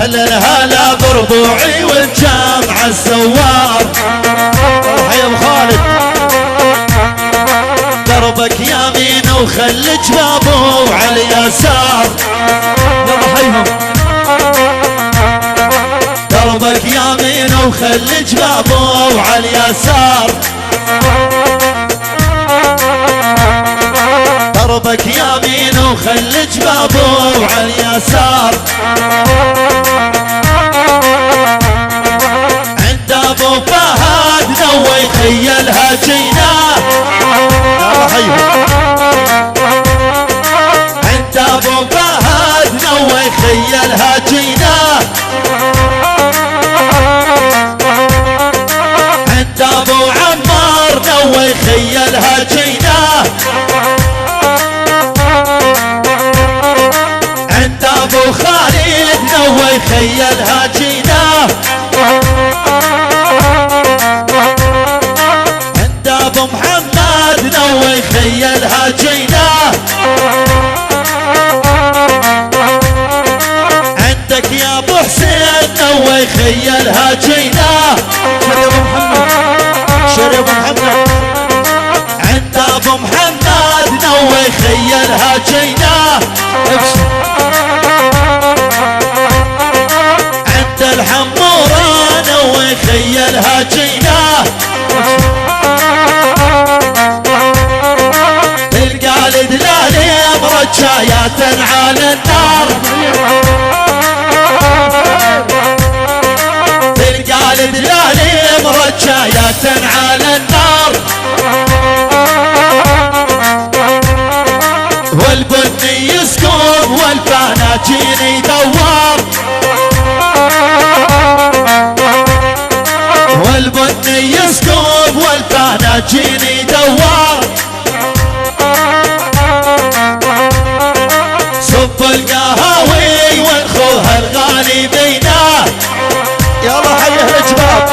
أهل الهلا بربوعي والجامعة الزوار. حي أبو خالد دربك يمين وخلي جبابه على اليسار. يلا حيهم دربك يمين وخلي جبابه على اليسار. دربك يمين وخلي جبابه على اليسار. عند ابو فهد نوى يخيلها جيناه. يلا حيهم عند ابو فهد نوى يخيلها جيناه. عند ابو عمار نوى يخيلها جيناه. عند ابو خالد نوى يخيلها جيناه. عند ابو محمد نوى يخيلها جيناه. عندك يا ابو حسين نوى يخيلها جيناه. شري ابو محمد عند ابو محمد نوى يخيلها جيناه. عند الحمورة نوى يخيلها جيناه. تلقى الدلالي مرجايات على النار. تلقى الدلالي مرجايات على النار. والبني يسكب والفناجين يدور. والبني يسكب والفناجين يدور. صب القهاوي والخوها الغالي بيناه. يلا حي الجباب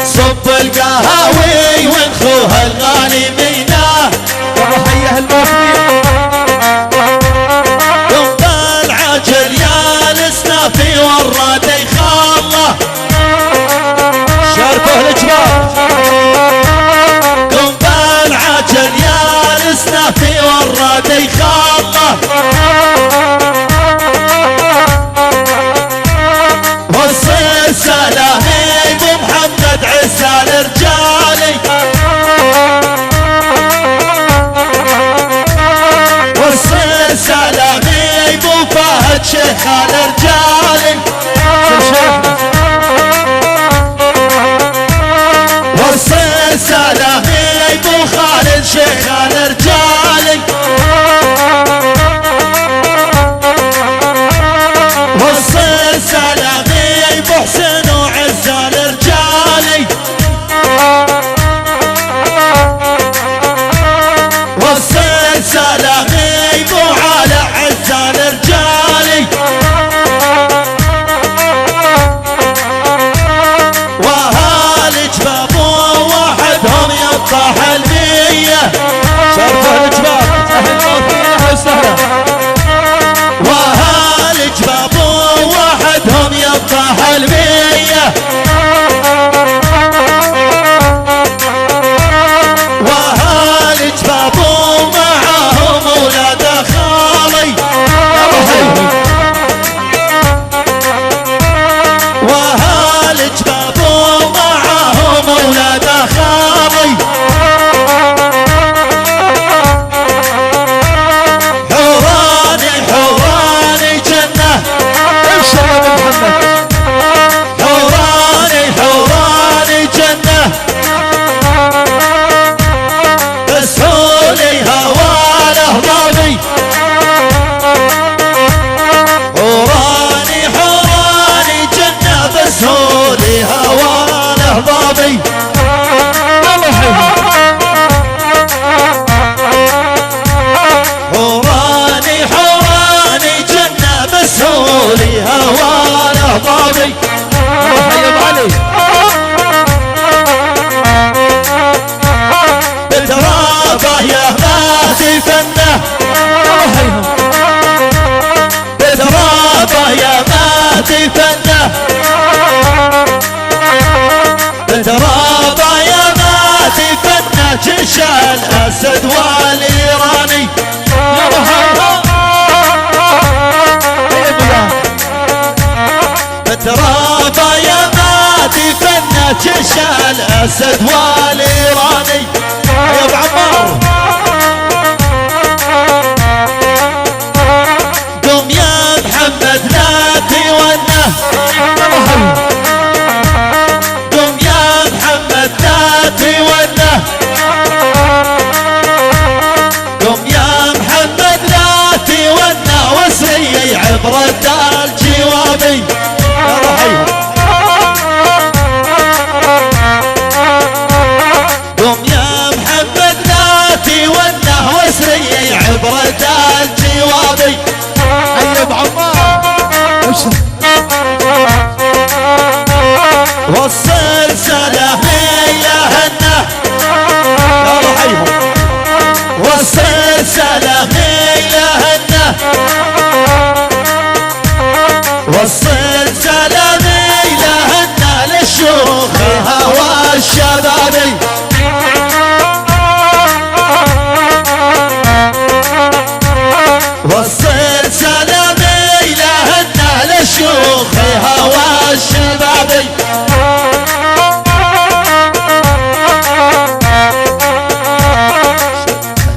صب القهاوي والخوها الغالي بيناه. يلا حي الموفي قم بالعجل يا الاسنافي والراد يخاله. شاركوه الجباب قم بالعجل يا الاسنافي والراد يخاله. وصل سلامي ابو محمد عسى الرجالي. وصل سلامي ابو فهد شيخ الرجالي. وصل سلامي ابو خالد شيخ الرجالي. وصل سلامي ابو حسين وعز الرجالي. وصل سلامي ابو عالى عز الرجالي. واهالي جبابه وحدهم يطاح المية. شرفوا الجباب اهلا وسهلا. واهالي جبابه وحدهم يطاح المية. واهالي جبابه معاهم اولاد خالي. واهالي جبابه معاهم اولاد خالي. حوراني حوراني جنة. ابشر يا ابو محمد جيش الاسد والايراني. يا ابو عمار قم يا محمد لا تولى، قم يا محمد لا تولى، قم يا محمد لا تولى، وسري عبرة الجوابي. يا رحيم قم يا محمد لا تولى، وسري عبرة الجوابي. حي ابو عمار وصل سلام إلهنا. يا رحيم وصل سلام إلهنا، وصل سلام إلهنا للشيوخ والشبابي. وصل سلام إلهنا للشيوخ والشبابي.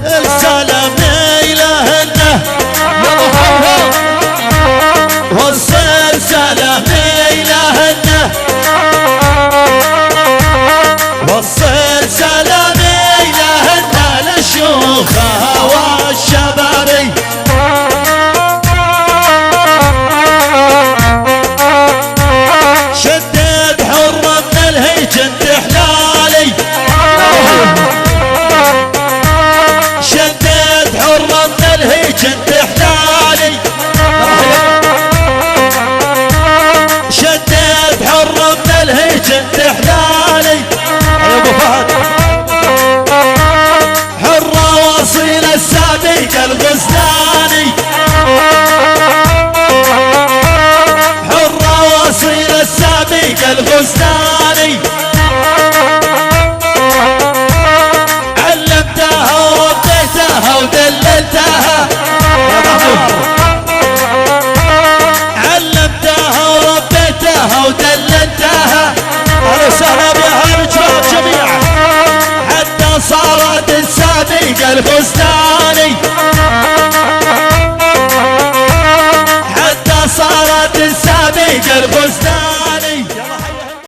السلام إلهنا وصل سلام إلهنا، وصل سلام إلهنا للشيوخ والشبابي. شدد حرة من الهيجن تحلالي، شدد حرة من الهيجن تحلالي، شدد حرة من الهيجن تحلالي. يا ابو فهد حرة واصيل السابق الغزلاني، حرة واصيل السابق الغزلاني. علمتها وربيتها ودللتها. يا محمود علمتها وربيتها ودللتها. اهلا وسهلا بأهل الجبال جميعا، حتى صارت السابق الغزلاني، حتى صارت السابق الغزلاني.